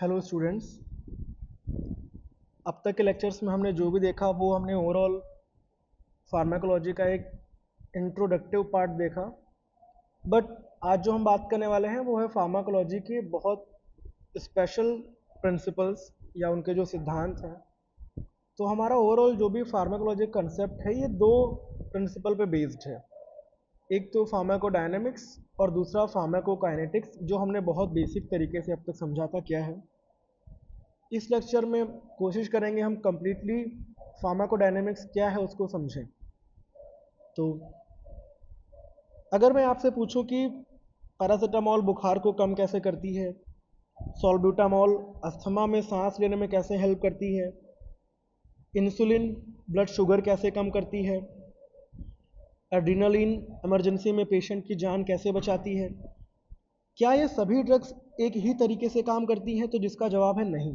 Hello students. अब तक के लेक्चर्स में हमने जो भी देखा वो हमने ओवरऑल फार्माकोलॉजी का एक इंट्रोडक्टिव पार्ट देखा। बट आज जो हम बात करने वाले हैं वो है फार्माकोलॉजी के बहुत स्पेशल प्रिंसिपल्स या उनके जो सिद्धांत हैं। तो हमारा ओवरऑल जो भी फार्माकोलॉजी कंसेप्ट है ये दो प्रिंसिपल पे बेस्ड है। एक तो फार्माकोडायनेमिक्स और दूसरा फार्माकोकाइनेटिक्स, जो हमने बहुत बेसिक तरीके से अब तक समझा था क्या है। इस लेक्चर में कोशिश करेंगे हम कम्प्लीटली फार्माकोडायनेमिक्स क्या है उसको समझें। तो अगर मैं आपसे पूछूं कि पैरासीटामोल बुखार को कम कैसे करती है, सॉल्ब्यूटामोल अस्थमा में सांस लेने में कैसे हेल्प करती है, इंसुलिन ब्लड शुगर कैसे कम करती है, एड्रेनालिन इमरजेंसी में पेशेंट की जान कैसे बचाती है, क्या ये सभी ड्रग्स एक ही तरीके से काम करती हैं? तो जिसका जवाब है नहीं।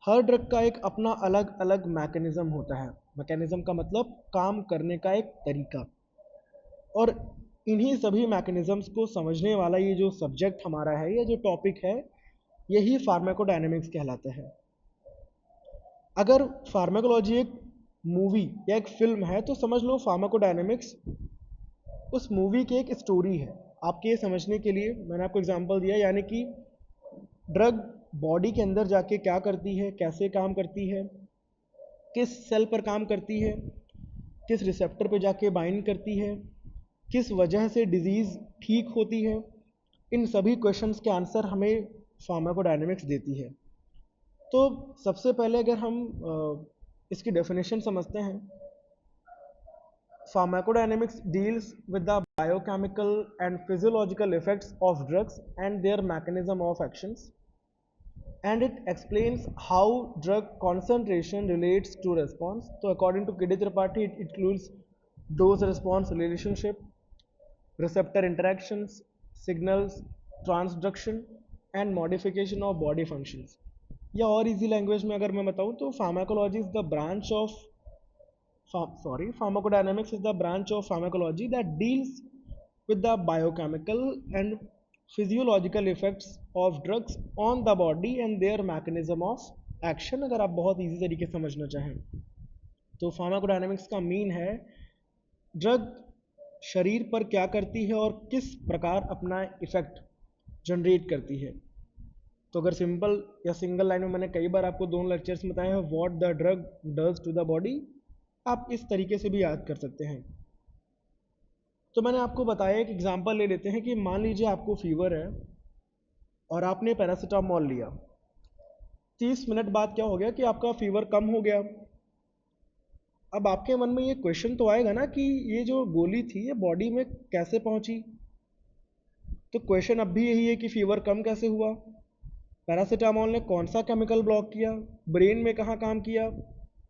हर ड्रग का एक अपना अलग अलग मैकेनिज्म होता है। मैकेनिज्म का मतलब काम करने का एक तरीका, और इन्हीं सभी मैकेनिज्म्स को समझने वाला ये जो सब्जेक्ट हमारा है, ये जो टॉपिक है, यही फार्माकोडायनेमिक्स कहलाता है। अगर फार्माकोलॉजी एक मूवी या एक फिल्म है तो समझ लो फार्माकोडायनेमिक्स उस मूवी की एक स्टोरी है। आपके ये समझने के लिए मैंने आपको एग्जांपल दिया, यानी कि ड्रग बॉडी के अंदर जाके क्या करती है, कैसे काम करती है, किस सेल पर काम करती है, किस रिसेप्टर पे जाके बाइंड करती है, किस वजह से डिजीज़ ठीक होती है। इन सभी क्वेश्चंस के आंसर हमें फार्माकोडायनेमिक्स देती है। तो सबसे पहले अगर हम इसकी डेफिनेशन समझते हैं, pharmacodynamics deals with the biochemical and physiological effects of drugs and there mechanism of actions, and it explains how drug concentration relates to response. So according to K.D. Tripathi, it includes dose response relationship, receptor interactions, signals, transduction and modification of body functions. या और easy language में अगर मैं बताऊं तो pharmacology is the branch of pharmacodynamics is the branch of pharmacology that deals with the biochemical and physiological effects of drugs on the body and their mechanism of action। अगर आप बहुत easy तरीके से समझना चाहें तो फार्माकोडायनेमिक्स का mean है ड्रग शरीर पर क्या करती है और किस प्रकार अपना इफेक्ट जनरेट करती है। तो अगर सिंपल या सिंगल लाइन में मैंने कई बार आपको दोनों लेक्चर्स में बताया है what the drug does to the body, आप इस तरीके से भी याद कर सकते हैं। तो मैंने आपको बताया एक एग्जांपल ले लेते हैं कि मान लीजिए आपको फीवर है और आपने पैरासीटामोल लिया। 30 मिनट बाद क्या हो गया कि आपका फीवर कम हो गया। अब आपके मन में ये क्वेश्चन तो आएगा ना कि ये जो गोली थी ये बॉडी में कैसे पहुंची। तो क्वेश्चन अब भी यही है कि फीवर कम कैसे हुआ, पैरासीटामोल ने कौन सा केमिकल ब्लॉक किया, ब्रेन में कहाँ काम किया,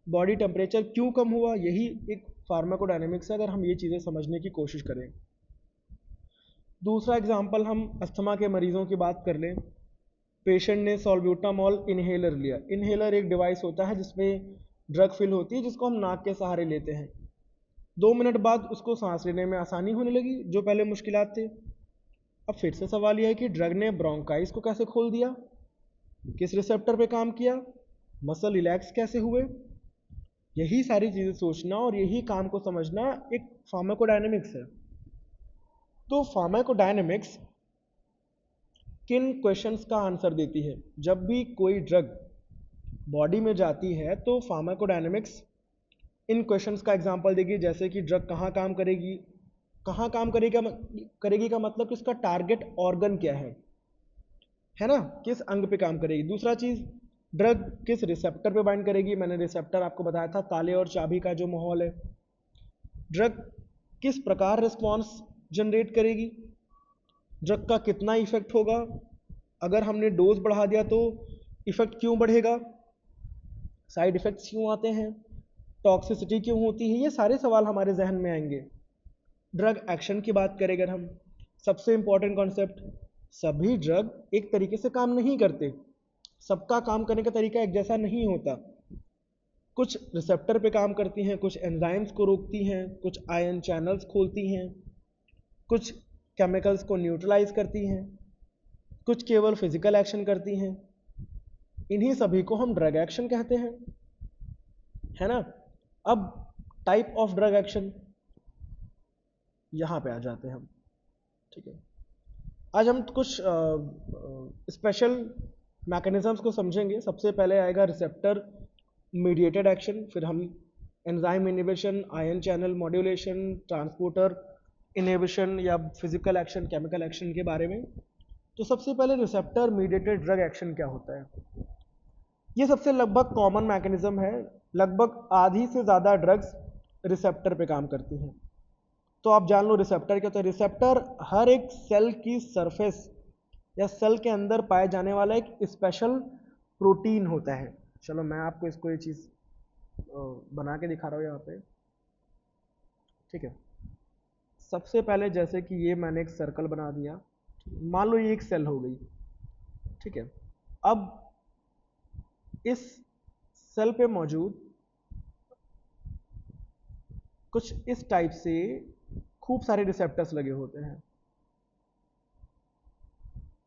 बॉडी टेम्परेचर क्यों कम हुआ। यही एक फार्माकोडायनेमिक्स है अगर हम ये चीज़ें समझने की कोशिश करें। दूसरा एग्जांपल हम अस्थमा के मरीजों की बात कर लें। पेशेंट ने सॉल्ब्यूटामोल इनहेलर लिया। इनहेलर एक डिवाइस होता है जिसमें ड्रग फिल होती है, जिसको हम नाक के सहारे लेते हैं। 2 मिनट बाद उसको सांस लेने में आसानी होने लगी, जो पहले मुश्किलात थे। अब फिर से सवाल यह है कि ड्रग ने ब्रोंकाइस को कैसे खोल दिया, किस रिसेप्टर पे काम किया, मसल रिलैक्स कैसे हुए। यही सारी चीज़ें सोचना और यही काम को समझना एक फार्माकोडायनेमिक्स है। तो फार्माकोडायनेमिक्स किन क्वेश्चंस का आंसर देती है? जब भी कोई ड्रग बॉडी में जाती है तो फार्माकोडायनेमिक्स इन क्वेश्चंस का एग्जांपल देगी, जैसे कि ड्रग कहाँ काम करेगी, कहाँ काम करेगी का मतलब कि उसका टारगेट ऑर्गन क्या है ना, किस अंग पे काम करेगी। दूसरा चीज़, ड्रग किस रिसेप्टर पे बाइंड करेगी। मैंने रिसेप्टर आपको बताया था, ताले और चाबी का जो माहौल है। ड्रग किस प्रकार रिस्पॉन्स जनरेट करेगी, ड्रग का कितना इफेक्ट होगा, अगर हमने डोज बढ़ा दिया तो इफेक्ट क्यों बढ़ेगा, साइड इफेक्ट्स क्यों आते हैं, टॉक्सिसिटी क्यों होती है। ये सारे सवाल हमारे जहन में आएंगे। ड्रग एक्शन की बात करें अगर हम, सबसे इंपॉर्टेंट कॉन्सेप्ट, सभी ड्रग एक तरीके से काम नहीं करते, सबका काम करने का तरीका एक जैसा नहीं होता। कुछ रिसेप्टर पे काम करती हैं, कुछ एंजाइम्स को रोकती हैं, कुछ आयन चैनल्स खोलती हैं, कुछ केमिकल्स को न्यूट्रलाइज करती हैं, कुछ केवल फिजिकल एक्शन करती हैं। इन्हीं सभी को हम ड्रग एक्शन कहते हैं, है ना। अब टाइप ऑफ ड्रग एक्शन, यहां पे आ जाते हैं हम, ठीक है। आज हम कुछ स्पेशल मैकेनिज्म्स को समझेंगे। सबसे पहले आएगा रिसेप्टर मीडिएटेड एक्शन, फिर हम enzyme inhibition, ion channel modulation, transporter inhibition या फिजिकल एक्शन, केमिकल एक्शन के बारे में। तो सबसे पहले रिसेप्टर मीडिएटेड ड्रग एक्शन क्या होता है। ये सबसे लगभग कॉमन मैकेनिज्म है। लगभग आधी से ज़्यादा ड्रग्स रिसेप्टर पे काम करती हैं। तो आप जान लो रिसेप्टर क्या होता है। रिसेप्टर हर एक सेल की सरफेस या सेल के अंदर पाए जाने वाला एक स्पेशल प्रोटीन होता है। चलो मैं आपको इसको ये चीज़ बना के दिखा रहा हूँ यहाँ पे, ठीक है। सबसे पहले जैसे कि ये मैंने एक सर्कल बना दिया, मान लो ये एक सेल हो गई, ठीक है। अब इस सेल पे मौजूद कुछ इस टाइप से खूब सारे रिसेप्टर्स लगे होते हैं।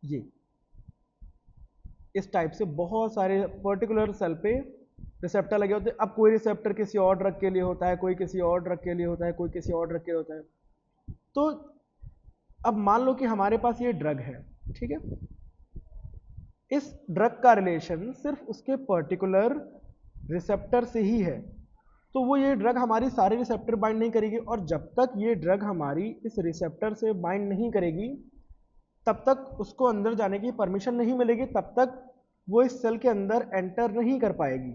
ये इस टाइप से बहुत सारे पर्टिकुलर सेल पे रिसेप्टर लगे होते हैं। अब कोई रिसेप्टर किसी और ड्रग के लिए होता है, कोई किसी और ड्रग के लिए होता है, कोई किसी और ड्रग के लिए होता है। तो अब मान लो कि हमारे पास ये ड्रग है, ठीक है। इस ड्रग का रिलेशन सिर्फ उसके पर्टिकुलर रिसेप्टर से ही है। तो वो ये ड्रग हमारी सारे रिसेप्टर बाइंड नहीं करेगी, और जब तक ये ड्रग हमारी इस रिसेप्टर से बाइंड नहीं करेगी तब तक उसको अंदर जाने की परमिशन नहीं मिलेगी, तब तक वो इस सेल के अंदर एंटर नहीं कर पाएगी।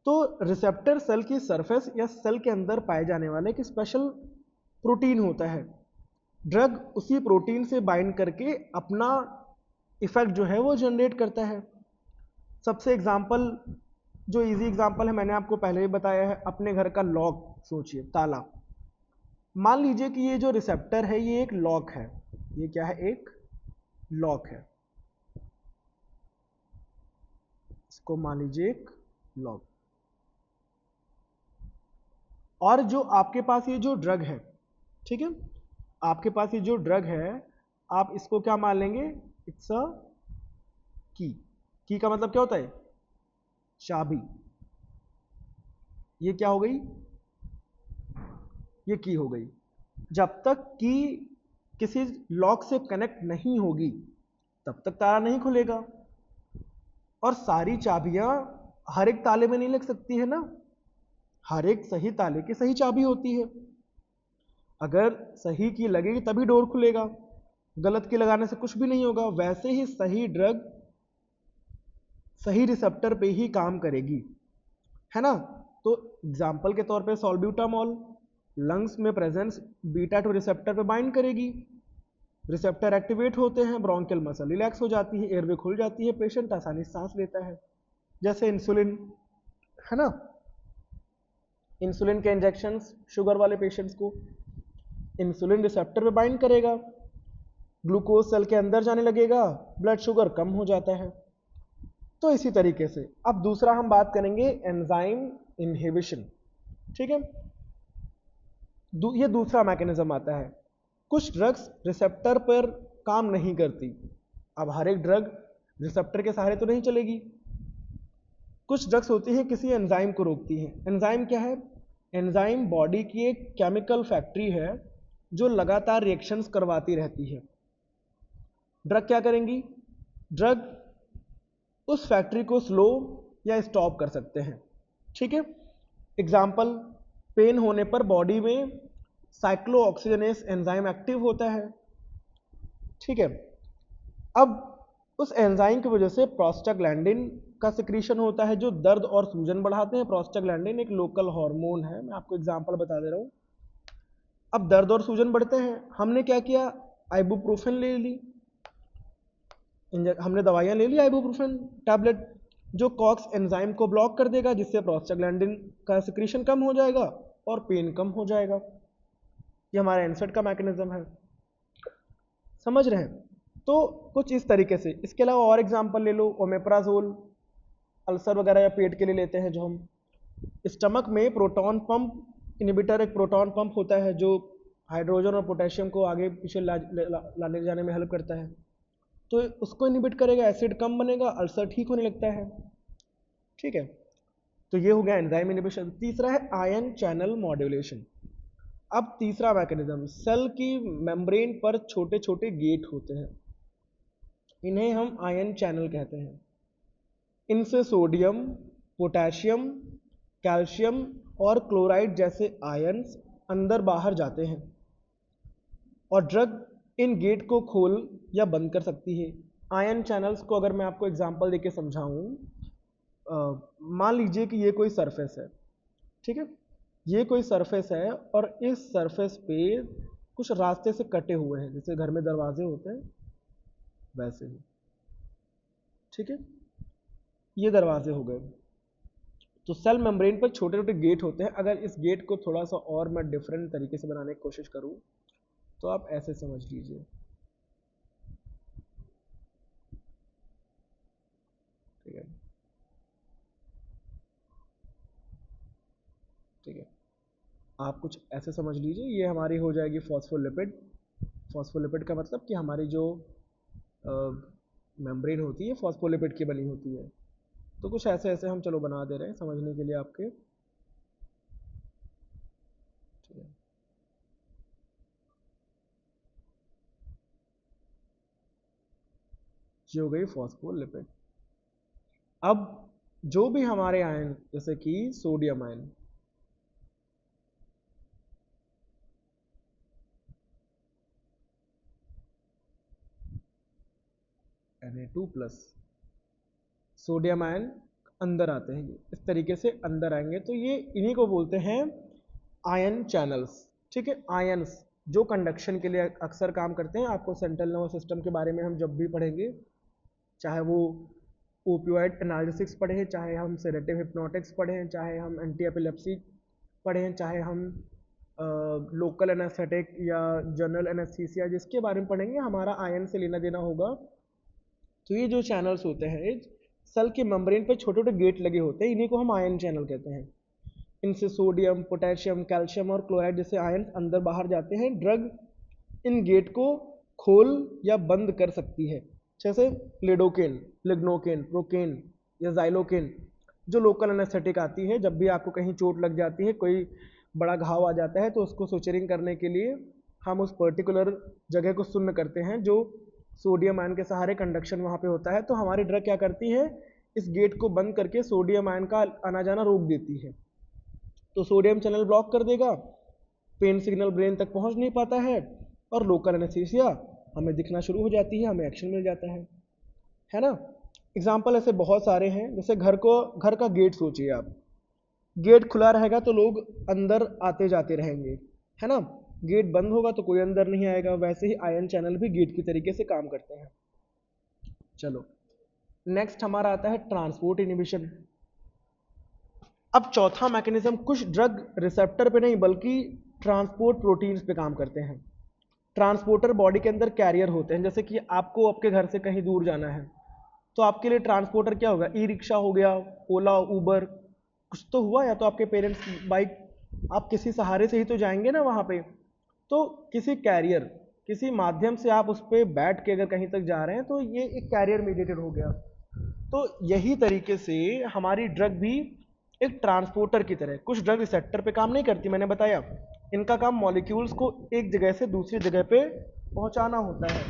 तो रिसेप्टर सेल की सरफेस या सेल के अंदर पाए जाने वाले एक स्पेशल प्रोटीन होता है। ड्रग उसी प्रोटीन से बाइंड करके अपना इफेक्ट जो है वो जनरेट करता है। सबसे एग्जांपल, जो इजी एग्जांपल है मैंने आपको पहले ही बताया है, अपने घर का लॉक सोचिए, ताला। मान लीजिए कि ये जो रिसेप्टर है ये एक लॉक है। ये क्या है? एक लॉक है। इसको मान लीजिए एक लॉक। और जो आपके पास ये जो ड्रग है, ठीक है, आपके पास ये जो ड्रग है, आप इसको क्या मान लेंगे? इट्स अ की। की का मतलब क्या होता है? चाबी। ये क्या हो गई? ये की हो गई। जब तक की किसी लॉक से कनेक्ट नहीं होगी तब तक ताला नहीं खुलेगा। और सारी चाबियां हर एक ताले में नहीं लग सकती है ना। हर एक सही ताले की सही चाबी होती है। अगर सही की लगेगी तभी डोर खुलेगा, गलत की लगाने से कुछ भी नहीं होगा। वैसे ही सही ड्रग सही रिसेप्टर पे ही काम करेगी, है ना। तो एग्जाम्पल के तौर पे सॉल्ब्यूटामॉल लंग्स में प्रेजेंस बीटा 2 रिसेप्टर पे बाइंड करेगी। रिसेप्टर एक्टिवेट होते हैं, ब्रोंकियल मसल रिलैक्स हो जाती है, एयरवे खुल जाती है, पेशेंट आसानी से सांस लेता है। जैसे इंसुलिन, है ना। इंसुलिन के इंजेक्शंस शुगर वाले पेशेंट्स को इंसुलिन रिसेप्टर पे बाइंड करेगा, ग्लूकोज सेल के अंदर जाने लगेगा, ब्लड शुगर कम हो जाता है। तो इसी तरीके से अब दूसरा हम बात करेंगे एंजाइम इनहिबिशन, ठीक है। ये दूसरा मैकेनिज्म आता है। कुछ ड्रग्स रिसेप्टर पर काम नहीं करती। अब हर एक ड्रग रिसेप्टर के सहारे तो नहीं चलेगी। कुछ ड्रग्स होती हैं किसी एंजाइम को रोकती हैं। एंजाइम क्या है? एंजाइम बॉडी की एक केमिकल फैक्ट्री है जो लगातार रिएक्शंस करवाती रहती है। ड्रग क्या करेंगी? ड्रग उस फैक्ट्री को स्लो या स्टॉप कर सकते हैं, ठीक है। एग्जाम्पल, पेन होने पर बॉडी में साइक्लोऑक्सीजनेस एंजाइम एक्टिव होता है, ठीक है। अब उस एंजाइम की वजह से प्रोस्टाग्लैंडिन का सिक्रीशन होता है जो दर्द और सूजन बढ़ाते हैं। प्रोस्टाग्लैंडिन एक लोकल हार्मोन है, मैं आपको एग्जांपल बता दे रहा हूँ। अब दर्द और सूजन बढ़ते हैं, हमने क्या किया? आइबुप्रोफेन ले ली, हमने दवाइयाँ ले ली आइबुप्रोफेन टैबलेट, जो कॉक्स एंजाइम को ब्लॉक कर देगा, जिससे प्रोस्टाग्लैंडिन का सिक्रीशन कम हो जाएगा और पेन कम हो जाएगा। ये हमारा एनसेट का मैकेनिज्म है, समझ रहे हैं। तो कुछ इस तरीके से। इसके अलावा और एग्जांपल ले लो, ओमेप्राजोल अल्सर वगैरह या पेट के लिए लेते हैं जो हम। स्टमक में प्रोटॉन पंप इनहिबिटर एक प्रोटॉन पंप होता है जो हाइड्रोजन और पोटेशियम को आगे पीछे लाने जाने में हेल्प करता है। तो उसको इनहिबिट करेगा, एसिड कम बनेगा, अल्सर ठीक होने लगता है। ठीक है, तो ये हो गया एंजाइम इनहिबिशन। तीसरा है आयन चैनल मॉड्यूलेशन। अब तीसरा मैकेनिज्म, सेल की मेम्ब्रेन पर छोटे छोटे गेट होते हैं, इन्हें हम आयन चैनल कहते हैं। इनसे सोडियम, पोटेशियम, कैल्शियम और क्लोराइड जैसे आयन्स अंदर बाहर जाते हैं और ड्रग इन गेट को खोल या बंद कर सकती है। आयन चैनल्स को अगर मैं आपको एग्जांपल देके समझाऊं, मान लीजिए कि ये कोई सरफेस है, ठीक है, ये कोई सरफेस है और इस सरफेस पे कुछ रास्ते से कटे हुए हैं, जैसे घर में दरवाजे होते हैं वैसे ही, ठीक है, ये दरवाजे हो गए। तो सेल मेम्ब्रेन पर छोटे छोटे गेट होते हैं। अगर इस गेट को थोड़ा सा और मैं डिफरेंट तरीके से बनाने की कोशिश करूं तो आप ऐसे समझ लीजिए, ठीक है, ठीक है, आप कुछ ऐसे समझ लीजिए, ये हमारी हो जाएगी फॉस्फोलिपिड। फॉस्फोलिपिड का मतलब कि हमारी जो मेम्ब्रेन होती है फॉस्फोलिपिड की बनी होती है। तो कुछ ऐसे ऐसे हम चलो बना दे रहे हैं समझने के लिए आपके, ठीक है। ये हो गई फॉस्फोलिपिड। अब जो भी हमारे आयन, जैसे कि sodium ion, Na2+, sodium ion अंदर आते हैं, इस तरीके से अंदर आएंगे, तो ये इन्हीं को बोलते हैं आयन चैनल्स। ठीक है, आयन्स जो कंडक्शन के लिए अक्सर काम करते हैं। आपको सेंट्रल नर्वस सिस्टम के बारे में हम जब भी पढ़ेंगे, चाहे वो ओपियोइड एनालिसिस पढ़ें, चाहे हम सेडेटिव हिप्नोटिक्स पढ़ें, चाहे हम एंटी एपिलेप्सी पढ़ें, चाहे हम लोकल एनेस्थेटिक या जनरल एनेस्थीसिया जिसके बारे में पढ़ेंगे, हमारा आयन से लेना देना होगा। तो ये जो चैनल्स होते हैं, सेल के मेम्ब्रेन पर छोटे छोटे गेट लगे होते हैं, इन्हीं को हम आयन चैनल कहते हैं। इनसे सोडियम, पोटेशियम, कैल्शियम और क्लोराइड जैसे आयन अंदर बाहर जाते हैं। ड्रग इन गेट को खोल या बंद कर सकती है, जैसे लिडोकेन, लिग्नोकेन, प्रोकेन या जाइलोकेन, जो लोकल एनेस्थेटिक आती है। जब भी आपको कहीं चोट लग जाती है, कोई बड़ा घाव आ जाता है, तो उसको सुचरिंग करने के लिए हम उस पर्टिकुलर जगह को सुन्न करते हैं, जो सोडियम आयन के सहारे कंडक्शन वहाँ पे होता है। तो हमारी ड्रग क्या करती है, इस गेट को बंद करके सोडियम आयन का आना जाना रोक देती है। तो सोडियम चैनल ब्लॉक कर देगा, पेन सिग्नल ब्रेन तक पहुँच नहीं पाता है और लोकल एनेस्थीसिया हमें दिखना शुरू हो जाती है, हमें एक्शन मिल जाता है ना। एग्जाम्पल ऐसे बहुत सारे हैं, जैसे घर का गेट सोचिए आप, गेट खुला रहेगा तो लोग अंदर आते जाते रहेंगे, है ना। गेट बंद होगा तो कोई अंदर नहीं आएगा। वैसे ही आयन चैनल भी गेट की तरीके से काम करते हैं। चलो नेक्स्ट हमारा आता है ट्रांसपोर्ट इनहिबिशन। अब चौथा मैकेनिज्म, कुछ ड्रग रिसेप्टर पे नहीं बल्कि ट्रांसपोर्ट प्रोटीन्स पे काम करते हैं। ट्रांसपोर्टर बॉडी के अंदर कैरियर होते हैं, जैसे कि आपको आपके घर से कहीं दूर जाना है, तो आपके लिए ट्रांसपोर्टर क्या होगा, ई रिक्शा हो गया, ओला, उबर, कुछ तो हुआ, या तो आपके पेरेंट्स बाइक, आप किसी सहारे से ही तो जाएंगे ना वहाँ पे। तो किसी कैरियर, किसी माध्यम से आप उस पर बैठ के अगर कहीं तक जा रहे हैं, तो ये एक कैरियर मीडिएटेड हो गया। तो यही तरीके से हमारी ड्रग भी एक ट्रांसपोर्टर की तरह, कुछ ड्रग रिसेप्टर पे काम नहीं करती, मैंने बताया, इनका काम मॉलिक्यूल्स को एक जगह से दूसरी जगह पे पहुंचाना होता है।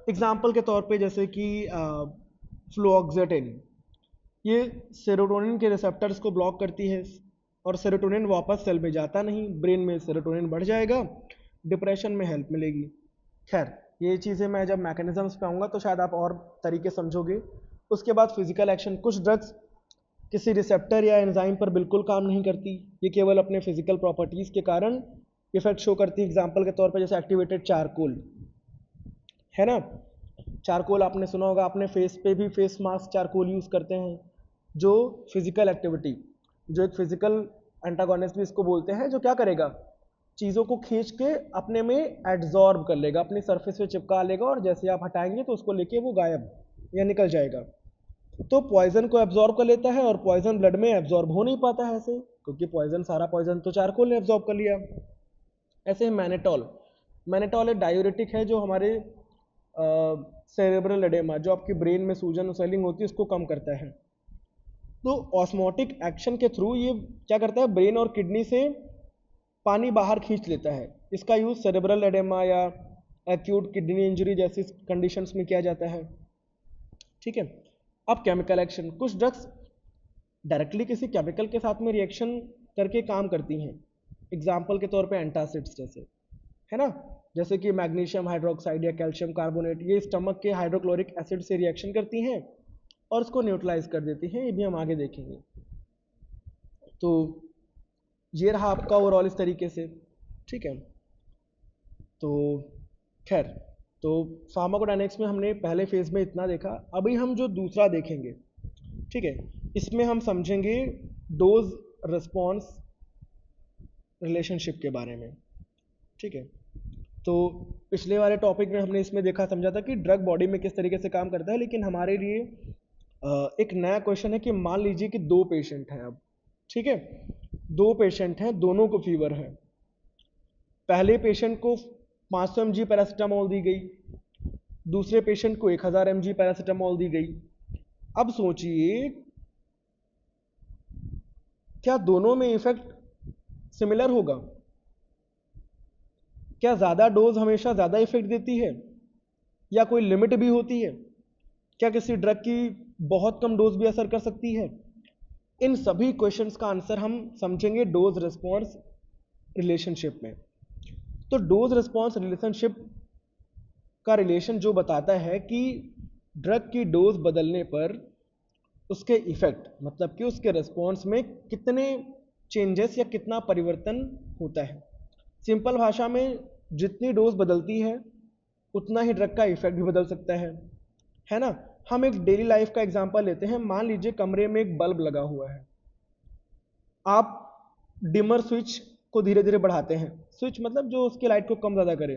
एग्जाम्पल के तौर पे जैसे कि फ्लोक्सेटिन, ये सेरोटोनिन के रिसेप्टर्स को ब्लॉक करती है और सेरोटोनिन वापस सेल में जाता नहीं, ब्रेन में सेरोटोनिन बढ़ जाएगा, डिप्रेशन में हेल्प मिलेगी। खैर ये चीज़ें मैं जब मैकेनिज्म्स पे आऊँगा तो शायद आप और तरीके समझोगे। उसके बाद फिजिकल एक्शन, कुछ ड्रग्स किसी रिसेप्टर या एंजाइम पर बिल्कुल काम नहीं करती, ये केवल अपने फिजिकल प्रॉपर्टीज़ के कारण इफेक्ट शो करती है। एग्जाम्पल के तौर पर जैसे एक्टिवेटेड चारकोल, है ना, चारकोल आपने सुना होगा, अपने फेस पे भी फेस मास्क चारकोल यूज़ करते हैं, जो फिजिकल एक्टिविटी, जो एक फिजिकल एंटागोनिस्ट भी इसको बोलते हैं, जो क्या करेगा, चीज़ों को खींच के अपने में एड्जॉर्ब कर लेगा, अपनी सरफेस पे चिपका लेगा, और जैसे आप हटाएंगे तो उसको लेके वो गायब या निकल जाएगा। तो पॉइजन को एब्जॉर्ब कर लेता है, और पॉइजन ब्लड में एब्जॉर्ब हो नहीं पाता है ऐसे, क्योंकि पॉइजन, सारा पॉइजन तो चारकोल ने एब्जॉर्ब कर लिया। ऐसे मैनेटॉल, मैनेटॉल एक डायूरेटिक है जो हमारे सेरेब्रल एडेमा, जो आपकी ब्रेन में सूजन और स्वेलिंग होती है, उसको कम करता है। तो ऑस्मोटिक एक्शन के थ्रू ये क्या करता है, ब्रेन और किडनी से पानी बाहर खींच लेता है। इसका यूज़ सेरेब्रल एडेमा या एक्यूट किडनी इंजरी जैसी कंडीशंस में किया जाता है। ठीक है। अब केमिकल एक्शन, कुछ ड्रग्स डायरेक्टली किसी केमिकल के साथ में रिएक्शन करके काम करती हैं। एग्जाम्पल के तौर पे एंटासिड्स जैसे, है ना, जैसे कि मैग्नीशियम हाइड्रोक्साइड या कैल्शियम कार्बोनेट, ये स्टमक के हाइड्रोक्लोरिक एसिड से रिएक्शन करती हैं और उसको न्यूट्रलाइज कर देती हैं। ये भी हम आगे देखेंगे। तो ये रहा आपका ओवरऑल इस तरीके से। ठीक है। तो खैर, तो फार्माकोडायनेमिक्स में हमने पहले फेज में इतना देखा। अभी हम जो दूसरा देखेंगे, ठीक है, इसमें हम समझेंगे डोज रिस्पॉन्स रिलेशनशिप के बारे में। ठीक है। तो पिछले वाले टॉपिक में हमने इसमें देखा समझा था कि ड्रग बॉडी में किस तरीके से काम करता है, लेकिन हमारे लिए एक नया क्वेश्चन है कि मान लीजिए कि दो पेशेंट हैं अब। ठीक है, दो पेशेंट हैं, दोनों को फीवर है। पहले पेशेंट को 500 mg पैरासीटामोल दी गई, दूसरे पेशेंट को 1000 mg पैरासीटामोल दी गई। अब सोचिए, क्या दोनों में इफेक्ट सिमिलर होगा? क्या ज़्यादा डोज हमेशा ज़्यादा इफेक्ट देती है, या कोई लिमिट भी होती है? क्या किसी ड्रग की बहुत कम डोज भी असर कर सकती है? इन सभी क्वेश्चंस का आंसर हम समझेंगे डोज रिस्पॉन्स रिलेशनशिप में। तो डोज रिस्पॉन्स रिलेशनशिप का रिलेशन जो बताता है कि ड्रग की डोज बदलने पर उसके इफेक्ट, मतलब कि उसके रिस्पॉन्स में कितने चेंजेस या कितना परिवर्तन होता है। सिंपल भाषा में, जितनी डोज बदलती है उतना ही ड्रग का इफेक्ट भी बदल सकता है ना। हम एक डेली लाइफ का एग्जांपल लेते हैं। मान लीजिए कमरे में एक बल्ब लगा हुआ है, आप डिमर स्विच को धीरे धीरे बढ़ाते हैं। स्विच मतलब जो उसकी लाइट को कम ज़्यादा करे।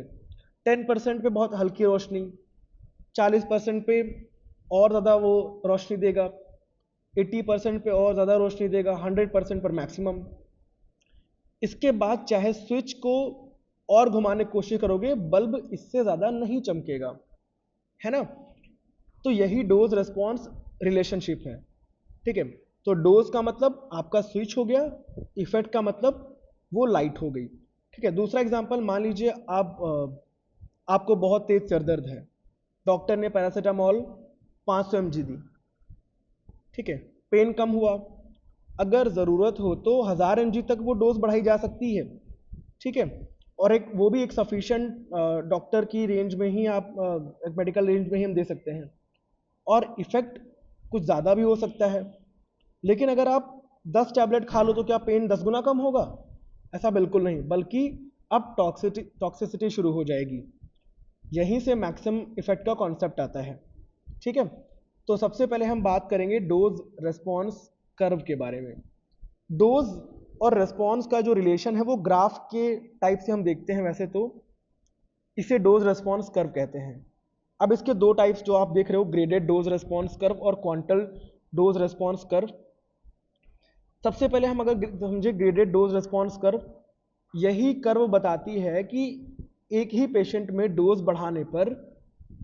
10% पे बहुत हल्की रोशनी, 40% पे और ज़्यादा वो रोशनी देगा, 80% पे और ज़्यादा रोशनी देगा, 100% पर मैक्सिमम। इसके बाद चाहे स्विच को और घुमाने की कोशिश करोगे, बल्ब इससे ज़्यादा नहीं चमकेगा, है ना। तो यही डोज रिस्पॉन्स रिलेशनशिप है। ठीक है। तो डोज का मतलब आपका स्विच हो गया, इफेक्ट का मतलब वो लाइट हो गई। ठीक है। दूसरा एग्जांपल, मान लीजिए आपको बहुत तेज सर दर्द है, डॉक्टर ने पैरासीटामोल 500 mg दी। ठीक है, पेन कम हुआ। अगर ज़रूरत हो तो 1000 mg तक वो डोज बढ़ाई जा सकती है। ठीक है, और वो भी एक सफिशिएंट डॉक्टर की रेंज में ही, आप एक मेडिकल रेंज में ही हम दे सकते हैं, और इफेक्ट कुछ ज़्यादा भी हो सकता है। लेकिन अगर आप 10 टैबलेट खा लो तो क्या पेन 10 गुना कम होगा? ऐसा बिल्कुल नहीं, बल्कि अब टॉक्सिसिटी शुरू हो जाएगी। यहीं से मैक्सिमम इफेक्ट का कॉन्सेप्ट आता है। ठीक है। तो सबसे पहले हम बात करेंगे डोज रेस्पॉन्स कर्व के बारे में। डोज और रेस्पॉन्स का जो रिलेशन है वो ग्राफ के टाइप से हम देखते हैं। वैसे तो इसे डोज रेस्पॉन्स कर्व कहते हैं। अब इसके दो टाइप्स जो आप देख रहे हो, ग्रेडेड डोज रेस्पॉन्स कर्व और क्वांटल डोज रेस्पॉन्स कर्व। सबसे पहले हम अगर समझे ग्रेडेड डोज रेस्पॉन्स कर्व, यही कर्व बताती है कि एक ही पेशेंट में डोज बढ़ाने पर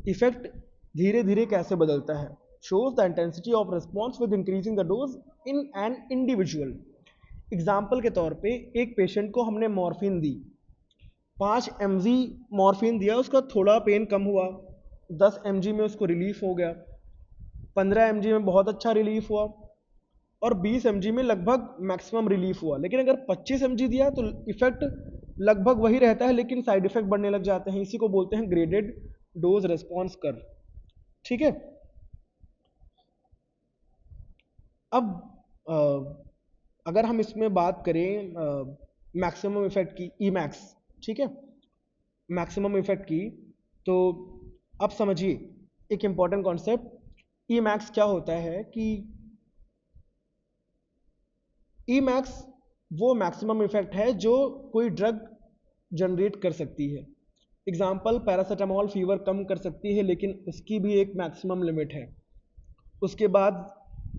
इफेक्ट धीरे धीरे कैसे बदलता है। Shows the intensity of response with increasing the dose in an individual. Example के तौर पे, एक पेशेंट को हमने मॉर्फिन दी, 5 mg मॉर्फिन दिया, उसका थोड़ा पेन कम हुआ, 10 mg में उसको रिलीफ हो गया, 15 mg में बहुत अच्छा रिलीफ हुआ, और 20 mg में लगभग मैक्सिमम रिलीफ हुआ। लेकिन अगर 25 mg दिया तो इफेक्ट लगभग वही रहता है, लेकिन साइड इफेक्ट बढ़ने लग जाते हैं। इसी को बोलते हैं ग्रेडेड डोज रेस्पॉन्स कर्व। ठीक है। अब अगर हम इसमें बात करें मैक्सिमम इफेक्ट की, ईमैक्स, ठीक है, मैक्सिमम इफेक्ट की, तो अब समझिए एक इंपॉर्टेंट कॉन्सेप्ट। ईमैक्स क्या होता है कि ईमैक्स वो मैक्सिमम इफेक्ट है जो कोई ड्रग जनरेट कर सकती है। एग्जाम्पल, पैरासीटामोल फीवर कम कर सकती है, लेकिन उसकी भी एक मैक्सिमम लिमिट है। उसके बाद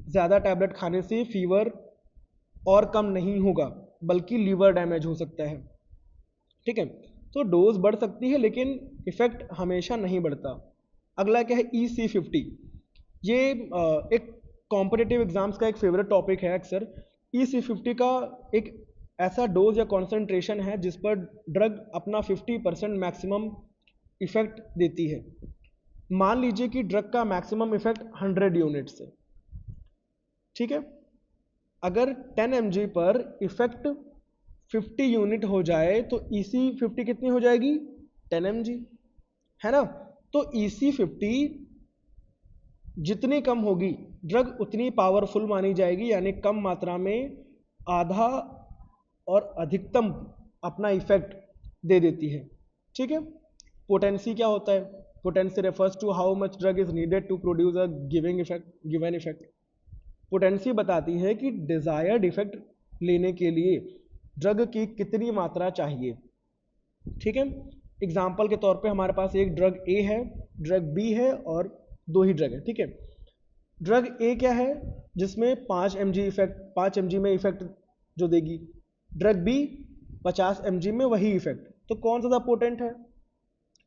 ज़्यादा टैबलेट खाने से फीवर और कम नहीं होगा, बल्कि लीवर डैमेज हो सकता है। ठीक है। तो डोज बढ़ सकती है लेकिन इफेक्ट हमेशा नहीं बढ़ता। अगला क्या है, EC50। ये एक कॉम्पिटिटिव एग्जाम्स का एक फेवरेट टॉपिक है अक्सर। EC50 का एक ऐसा डोज या कॉन्सेंट्रेशन है जिस पर ड्रग अपना 50% मैक्सिमम इफेक्ट देती है। मान लीजिए कि ड्रग का मैक्सिमम इफेक्ट 100 यूनिट्स है, ठीक है। अगर 10 mg पर इफेक्ट 50 यूनिट हो जाए तो EC50 कितनी हो जाएगी, 10 mg, है ना। तो EC50 जितनी कम होगी ड्रग उतनी पावरफुल मानी जाएगी, यानी कम मात्रा में आधा और अधिकतम अपना इफेक्ट दे देती है, ठीक है। पोटेंसी क्या होता है, potency refers to how much drug is needed to produce a given effect. Potency बताती है कि डिजायर्ड इफेक्ट लेने के लिए ड्रग की कितनी मात्रा चाहिए, ठीक है। एग्जाम्पल के तौर पे हमारे पास एक ड्रग ए है, ड्रग बी है और दो ही ड्रग है, ठीक है। ड्रग ए क्या है, जिसमें 5 mg में इफेक्ट जो देगी, ड्रग बी 50 mg में वही इफेक्ट, तो कौन ज़्यादा पोटेंट है,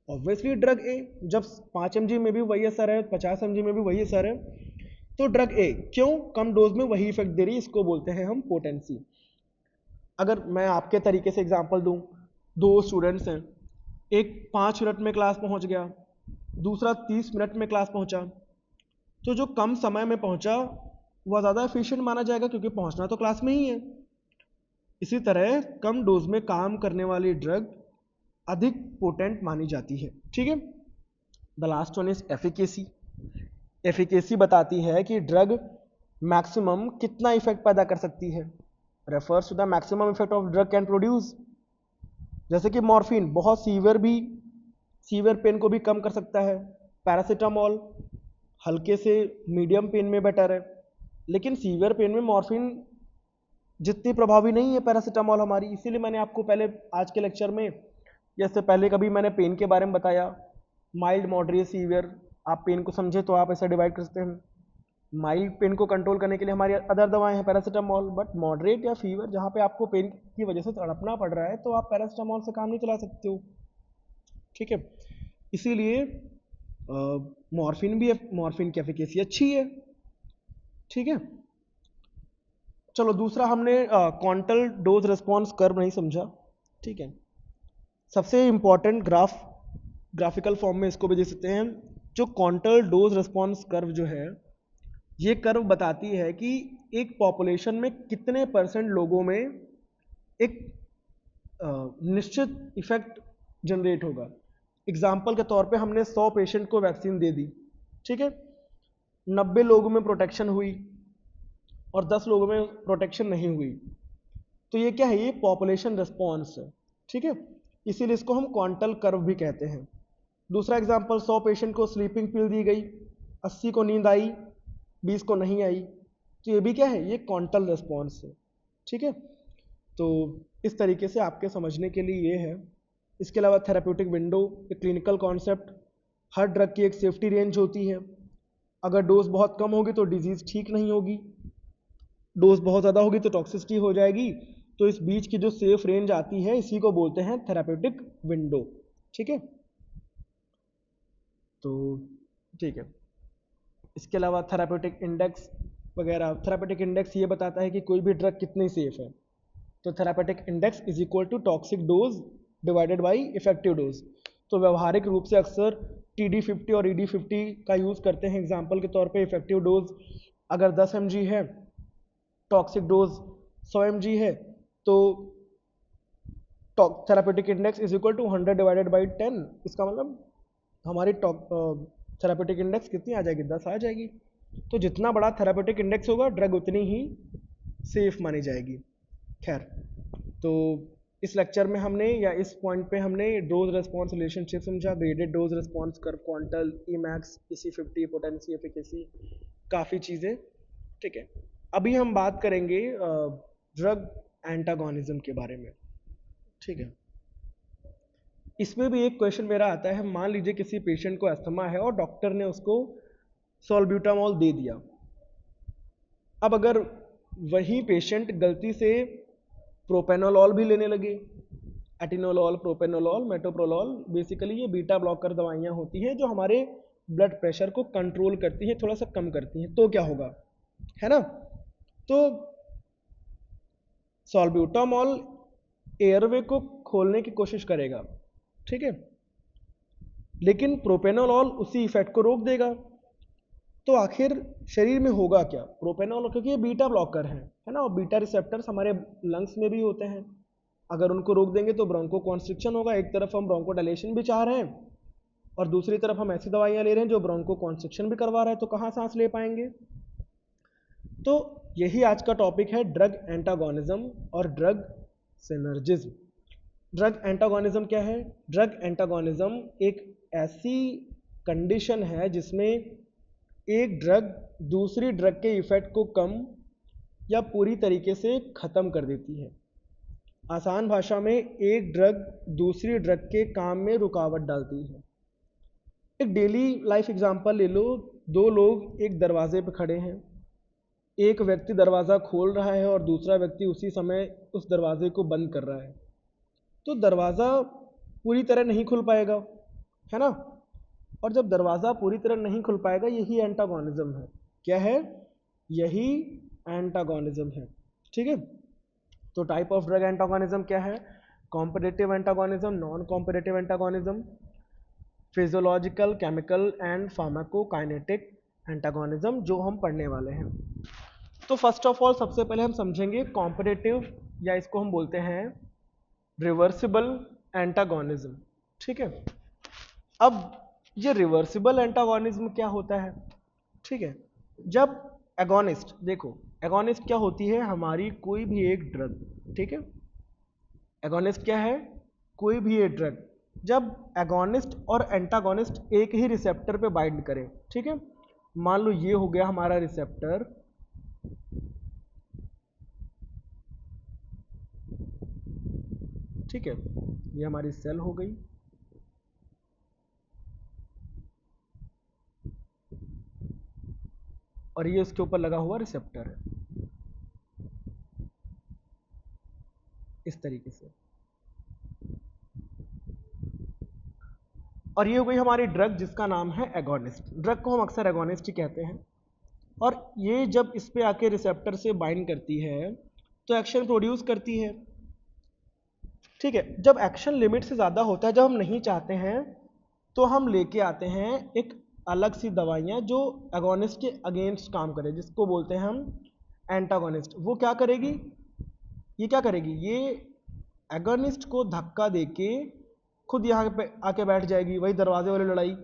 ऑब्वियसली ड्रग ए। जब 5 mg में भी वही असर है, 50 mg में भी वही असर है, तो ड्रग ए, क्यों, कम डोज में वही इफेक्ट दे रही है, इसको बोलते हैं हम पोटेंसी। अगर मैं आपके तरीके से एग्जांपल दूं, दो स्टूडेंट्स हैं, एक 5 मिनट में क्लास पहुंच गया, दूसरा 30 मिनट में क्लास पहुंचा, तो जो कम समय में पहुंचा वह ज़्यादा एफिशिएंट माना जाएगा क्योंकि पहुंचना तो क्लास में ही है। इसी तरह कम डोज में काम करने वाली ड्रग अधिक पोटेंट मानी जाती है, ठीक है। The last one is efficacy. Efficacy बताती है कि ड्रग मैक्सिमम कितना इफेक्ट पैदा कर सकती है, refers to the maximum effect of drug can produce. जैसे कि मॉर्फिन बहुत सीवियर पेन को भी कम कर सकता है, पैरासीटामोल हल्के से मीडियम पेन में बेटर है, लेकिन सीवियर पेन में मॉर्फिन जितनी प्रभावी नहीं है पैरासीटामोल हमारी। इसीलिए मैंने आपको पहले आज के लेक्चर में या इससे पहले कभी मैंने पेन के बारे में बताया, माइल्ड, मॉडरेट, सीवियर। आप पेन को समझे तो आप ऐसे डिवाइड कर सकते हैं। माइल्ड पेन को कंट्रोल करने के लिए हमारी अदर दवाएं हैं पैरासीटामोल, बट मॉडरेट या फीवर जहाँ पे आपको पेन की वजह से तड़पना पड़ रहा है तो आप पैरासीटामोल से काम नहीं चला सकते हो, ठीक है। इसीलिए मॉर्फिन की एफिकेसी अच्छी है, ठीक है। चलो दूसरा हमने क्वांटल डोज रिस्पॉन्स कर्व नहीं समझा, ठीक है। सबसे इंपॉर्टेंट ग्राफिकल फॉर्म में इसको भी दे सकते हैं। जो क्वांटल डोज रिस्पॉन्स कर्व जो है, ये कर्व बताती है कि एक पॉपुलेशन में कितने % लोगों में एक निश्चित इफेक्ट जनरेट होगा। एग्जाम्पल के तौर पे हमने 100 पेशेंट को वैक्सीन दे दी, ठीक है, 90 लोगों में प्रोटेक्शन हुई और 10 लोगों में प्रोटेक्शन नहीं हुई, तो ये क्या है, ये पॉपुलेशन रिस्पॉन्स है, ठीक है। इसीलिए इसको हम क्वांटल कर्व भी कहते हैं। दूसरा एग्जाम्पल, 100 पेशेंट को स्लीपिंग पिल दी गई, 80 को नींद आई, 20 को नहीं आई, तो ये भी क्या है, ये क्वांटल रिस्पॉन्स है, ठीक है। तो इस तरीके से आपके समझने के लिए ये है। इसके अलावा थेराप्यूटिक विंडो, एक क्लिनिकल कॉन्सेप्ट, हर ड्रग की एक सेफ्टी रेंज होती है। अगर डोज बहुत कम होगी तो डिजीज़ ठीक नहीं होगी, डोज बहुत ज़्यादा होगी तो टॉक्सिसिटी हो जाएगी, तो इस बीच की जो सेफ रेंज आती है इसी को बोलते हैं थेराप्यूटिक विंडो, ठीक है। तो ठीक है, इसके अलावा थेराप्यूटिक इंडेक्स वगैरह, थेराप्यूटिक इंडेक्स ये बताता है कि कोई भी ड्रग कितनी सेफ है। तो therapeutic index is equal to toxic dose divided by effective dose. तो व्यवहारिक रूप से अक्सर TD50 और ED50 का यूज़ करते हैं एग्जाम्पल के तौर पे। इफेक्टिव डोज अगर 10 mg है, टॉक्सिक डोज 100 mg है, तो therapeutic index is equal to 100 divided by 10। इसका मतलब हमारी थेराप्यूटिक इंडेक्स कितनी आ जाएगी, 10 आ जाएगी। तो जितना बड़ा थेराप्यूटिक इंडेक्स होगा ड्रग उतनी ही सेफ मानी जाएगी। खैर, तो इस लेक्चर में हमने या इस पॉइंट पे हमने डोज रिस्पॉन्स रिलेशनशिप समझा, graded dose response curve, quantal, Emax, EC50, potency, efficacy, काफ़ी चीज़ें, ठीक है। अभी हम बात करेंगे ड्रग एंटागोनिज्म के बारे में, ठीक है। इसमें भी एक क्वेश्चन मेरा आता है, मान लीजिए किसी पेशेंट को अस्थमा है और डॉक्टर ने उसको सॉल्ब्यूटामॉल दे दिया। अब अगर वही पेशेंट गलती से प्रोपेनोलॉल भी लेने लगे एटिनोलॉल, प्रोपेनोलॉल, मेटोप्रोलॉल, बेसिकली ये बीटा ब्लॉकर दवाइयाँ होती हैं जो हमारे ब्लड प्रेशर को कंट्रोल करती हैं, थोड़ा सा कम करती हैं। तो क्या होगा, है ना, तो सॉल्ब्यूटामॉल एयरवे को खोलने की कोशिश करेगा, ठीक है, लेकिन प्रोपेनोलॉल उसी इफेक्ट को रोक देगा। तो आखिर शरीर में होगा क्या, प्रोपेनोल, क्योंकि ये बीटा ब्लॉकर है ना, और बीटा रिसेप्टर्स हमारे लंग्स में भी होते हैं, अगर उनको रोक देंगे तो ब्रोंको कॉन्स्ट्रिक्शन होगा। एक तरफ हम ब्रोंको डायलेशन भी चाह रहे हैं और दूसरी तरफ हम ऐसी दवाइयाँ ले रहे हैं जो ब्रोंको कॉन्स्ट्रिक्शन भी करवा रहा है, तो कहाँ सांस ले पाएंगे। तो यही आज का टॉपिक है, ड्रग एंटागोनिज्म और ड्रग सिनर्जिज्म। ड्रग एंटागोनिज्म क्या है? ड्रग एंटागोनिज्म एक ऐसी कंडीशन है जिसमें एक ड्रग दूसरी ड्रग के इफेक्ट को कम या पूरी तरीके से ख़त्म कर देती है। आसान भाषा में एक ड्रग दूसरी ड्रग के काम में रुकावट डालती है। एक डेली लाइफ एग्जांपल ले लो, दो लोग एक दरवाजे पर खड़े हैं, एक व्यक्ति दरवाज़ा खोल रहा है और दूसरा व्यक्ति उसी समय उस दरवाजे को बंद कर रहा है, तो दरवाज़ा पूरी तरह नहीं खुल पाएगा, है ना, और जब दरवाज़ा पूरी तरह नहीं खुल पाएगा, यही एंटागोनिज्म है। क्या है? यही एंटागोनिज्म है, ठीक है। तो टाइप ऑफ ड्रग एंटागोनिज्म क्या है? Competitive antagonism, non competitive antagonism, physiological, chemical and pharmacokinetic antagonism, जो हम पढ़ने वाले हैं। तो फर्स्ट ऑफ ऑल सबसे पहले हम समझेंगे कॉम्पिटिटिव, या इसको हम बोलते हैं रिवर्सिबल एंटागोनिज्म, ठीक है। अब ये रिवर्सिबल एंटागोनिज्म क्या होता है, ठीक है। जब एगोनिस्ट, देखो एगोनिस्ट क्या होती है? हमारी कोई भी एक ड्रग, ठीक है, एगोनिस्ट क्या है? कोई भी एक ड्रग, जब एगोनिस्ट और एंटागोनिस्ट एक ही रिसेप्टर पे बाइंड करें, ठीक है, मान लो ये हो गया हमारा रिसेप्टर, ठीक है, ये हमारी सेल हो गई, और ये उसके ऊपर लगा हुआ रिसेप्टर है, इस तरीके से, और ये हो गई हमारी ड्रग जिसका नाम है एगोनिस्ट। ड्रग को हम अक्सर एगोनिस्ट ही कहते हैं, और ये जब इस पे आके रिसेप्टर से बाइंड करती है तो एक्शन प्रोड्यूस करती है, ठीक है। जब एक्शन लिमिट से ज़्यादा होता है, जब हम नहीं चाहते हैं, तो हम लेके आते हैं एक अलग सी दवाइयाँ जो एगोनिस्ट के अगेंस्ट काम करे, जिसको बोलते हैं हम एंटागोनिस्ट। वो क्या करेगी? ये क्या करेगी? ये एगोनिस्ट को धक्का देके खुद यहाँ पे आके बैठ जाएगी, वही दरवाजे वाली लड़ाई,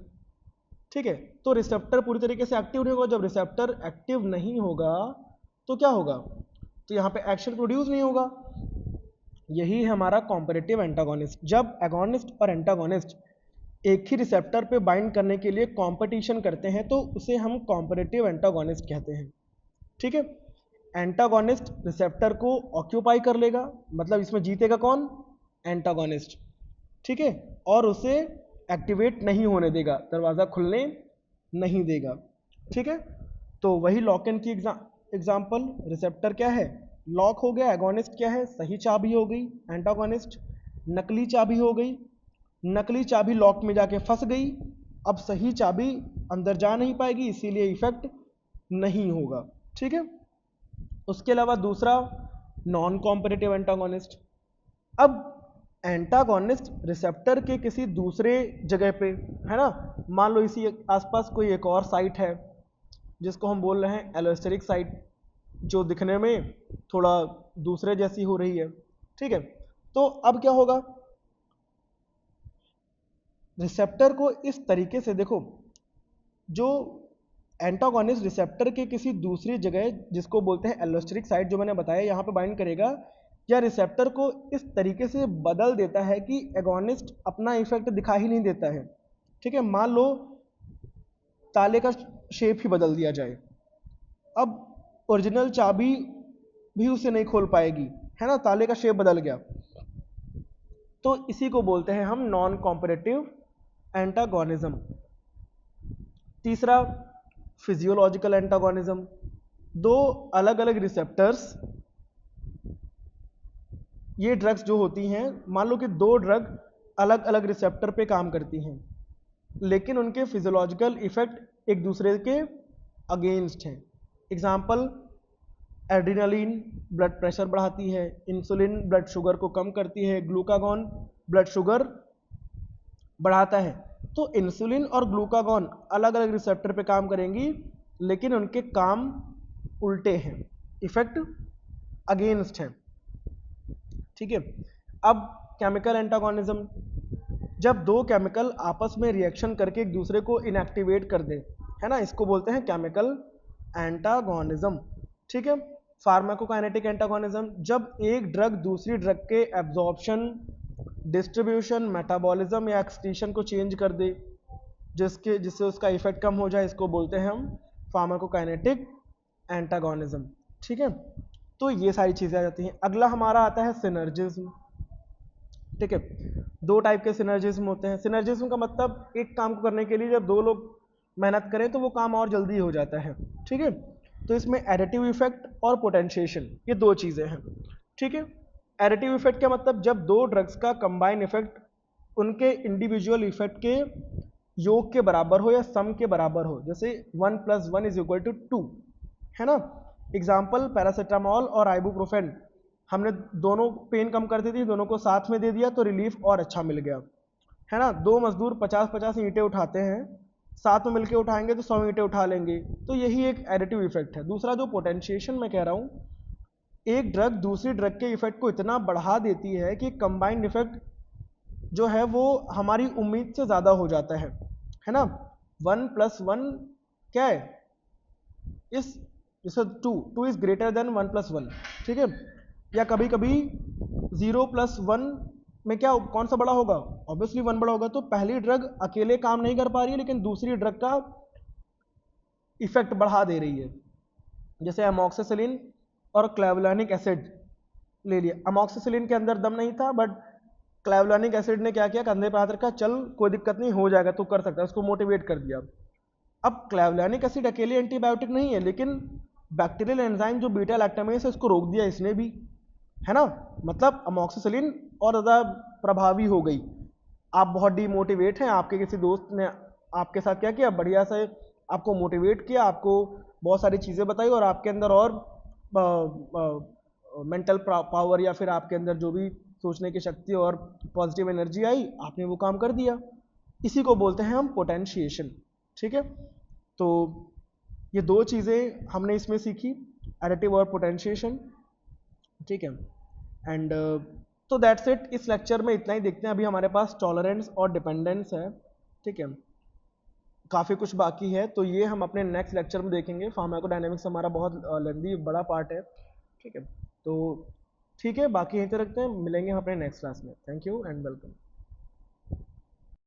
ठीक है। तो रिसेप्टर पूरी तरीके से एक्टिव नहीं होगा। जब रिसेप्टर एक्टिव नहीं होगा तो क्या होगा? तो यहाँ पे एक्शन प्रोड्यूस नहीं होगा। यही है हमारा कॉम्पिटिटिव एंटागोनिस्ट। जब एगोनिस्ट और एंटागोनिस्ट एक ही रिसेप्टर पे बाइंड करने के लिए कंपटीशन करते हैं तो उसे हम कॉम्पिटिटिव एंटागोनिस्ट कहते हैं, ठीक है। एंटागोनिस्ट रिसेप्टर को ऑक्यूपाई कर लेगा, मतलब इसमें जीतेगा कौन? एंटागोनिस्ट, ठीक है, और उसे एक्टिवेट नहीं होने देगा, दरवाज़ा खुलने नहीं देगा, ठीक है। तो वही लॉक इन की एग्जाम्पल, रिसेप्टर क्या है? लॉक हो गया। एगोनिस्ट क्या है? सही चाबी हो गई। एंटागोनिस्ट नकली चाबी हो गई। नकली चाबी लॉक में जाके फंस गई, अब सही चाबी अंदर जा नहीं पाएगी, इसीलिए इफेक्ट नहीं होगा, ठीक है। उसके अलावा दूसरा नॉन कॉम्पिटिटिव एंटागोनिस्ट। अब एंटागोनिस्ट रिसेप्टर के किसी दूसरे जगह पे, है ना, मान लो इसी आसपास कोई एक और साइट है जिसको हम बोल रहे हैं एलोस्टेरिक साइट, जो दिखने में थोड़ा दूसरे जैसी हो रही है, ठीक है। तो अब क्या होगा? रिसेप्टर को इस तरीके से देखो, जो एंटागोनिस्ट रिसेप्टर के किसी दूसरी जगह, जिसको बोलते हैं एलोस्टेरिक साइट, जो मैंने बताया, यहाँ पे बाइंड करेगा, या रिसेप्टर को इस तरीके से बदल देता है कि एगोनिस्ट अपना इफेक्ट दिखा ही नहीं देता है, ठीक है। मान लो ताले का शेप ही बदल दिया जाए, अब ओरिजिनल चाबी भी उसे नहीं खोल पाएगी, है ना, ताले का शेप बदल गया। तो इसी को बोलते हैं हम नॉन कॉम्पिटिटिव एंटागोनिज्म। तीसरा फिजियोलॉजिकल एंटागोनिज्म। दो अलग अलग रिसेप्टर्स ये ड्रग्स जो होती हैं, मान लो कि दो ड्रग अलग अलग रिसेप्टर पे काम करती हैं, लेकिन उनके फिजियोलॉजिकल इफेक्ट एक दूसरे के अगेंस्ट हैं। एग्जाम्पल, एड्रीनलिन ब्लड प्रेशर बढ़ाती है, इंसुलिन ब्लड शुगर को कम करती है, ग्लूकागॉन ब्लड शुगर बढ़ाता है। तो इंसुलिन और ग्लूकागॉन अलग अलग रिसेप्टर पे काम करेंगी, लेकिन उनके काम उल्टे हैं, इफेक्ट अगेंस्ट है। ठीक है। अब केमिकल एंटागोनिज्म, जब दो केमिकल आपस में रिएक्शन करके एक दूसरे को इनएक्टिवेट कर दे, है ना, इसको बोलते हैं केमिकल एंटागोनिज्म। ठीक है। फार्माकोकाइनेटिक एंटागोनिज्म, जब एक ड्रग दूसरी ड्रग के एब्जॉर्प्शन, डिस्ट्रीब्यूशन, मेटाबॉलिज्म या एक्सक्रीशन को चेंज कर दे, जिससे उसका इफेक्ट कम हो जाए, इसको बोलते हैं हम फार्माकोकाइनेटिक एंटागोनिज्म। ठीक है। तो ये सारी चीज़ें आ जाती हैं। अगला हमारा आता है सिनर्जिज्म। ठीक है। दो टाइप के सिनर्जिज्म होते हैं। सिनर्जिज्म का मतलब एक काम को करने के लिए जब दो लोग मेहनत करें तो वो काम और जल्दी हो जाता है। ठीक है। तो इसमें एडिटिव इफेक्ट और पोटेंशिएशन, ये दो चीज़ें हैं। ठीक है। एडिटिव इफेक्ट का मतलब जब दो ड्रग्स का कंबाइन इफेक्ट उनके इंडिविजुअल इफेक्ट के योग के बराबर हो या सम के बराबर हो, जैसे 1 + 1 = 2, है ना। एग्जाम्पल, पैरासीटामोल और आइबुप्रोफेन, हमने दोनों पेन कम कर दी थी, दोनों को साथ में दे दिया तो रिलीफ और अच्छा मिल गया, है ना। दो मजदूर 50-50 ईंटें उठाते हैं, साथ में मिलकर उठाएंगे तो 100 ईंटें उठा लेंगे। तो यही एक एडिटिव इफेक्ट है। दूसरा जो पोटेंशिएशन मैं कह रहा हूँ, एक ड्रग दूसरी ड्रग के इफेक्ट को इतना बढ़ा देती है कि कंबाइंड इफेक्ट जो है वो हमारी उम्मीद से ज़्यादा हो जाता है ना। 1 + 1 क्या है, इस 2 इज ग्रेटर देन 1 + 1। ठीक है। या कभी कभी 0 + 1 में क्या, कौन सा बड़ा होगा, ऑब्वियसली 1 बड़ा होगा। तो पहली ड्रग अकेले काम नहीं कर पा रही है, लेकिन दूसरी ड्रग का इफेक्ट बढ़ा दे रही है। जैसे अमोक्सिसिलिन और क्लेवलानिक एसिड ले लिया। अमोक्सिसिलिन के अंदर दम नहीं था, बट क्लेवलानिक एसिड ने क्या किया, कंधे पर हाथ रखा, चल कोई दिक्कत नहीं, हो जाएगा, तू कर सकता है, उसको मोटिवेट कर दिया। अब क्लेवलानिक एसिड अकेले एंटीबायोटिक नहीं है, लेकिन बैक्टीरियल एंजाइम जो बीटा लैक्टामेस है उसको रोक दिया इसने भी, है ना। मतलब अमोक्सिसिलिन और ज़्यादा प्रभावी हो गई। आप बहुत डीमोटिवेट हैं, आपके किसी दोस्त ने आपके साथ क्या किया, बढ़िया से आपको मोटिवेट किया, आपको बहुत सारी चीज़ें बताई, और आपके अंदर और मेंटल पावर या फिर आपके अंदर जो भी सोचने की शक्ति और पॉजिटिव एनर्जी आई, आपने वो काम कर दिया। इसी को बोलते हैं हम पोटेंशिएशन। ठीक है। तो ये दो चीज़ें हमने इसमें सीखी, एडिटिव और पोटेंशिएशन। ठीक है। एंड तो दैट्स इट। इस लेक्चर में इतना ही देखते हैं। अभी हमारे पास टॉलरेंस और डिपेंडेंस है। ठीक है। काफ़ी कुछ बाकी है, तो ये हम अपने नेक्स्ट लेक्चर में देखेंगे। फार्माकोडायनामिक्स हमारा बहुत लेंदी बड़ा पार्ट है। ठीक है। तो ठीक है, बाकी यहीं तक रखते हैं, मिलेंगे हम अपने नेक्स्ट क्लास में। Thank you and welcome.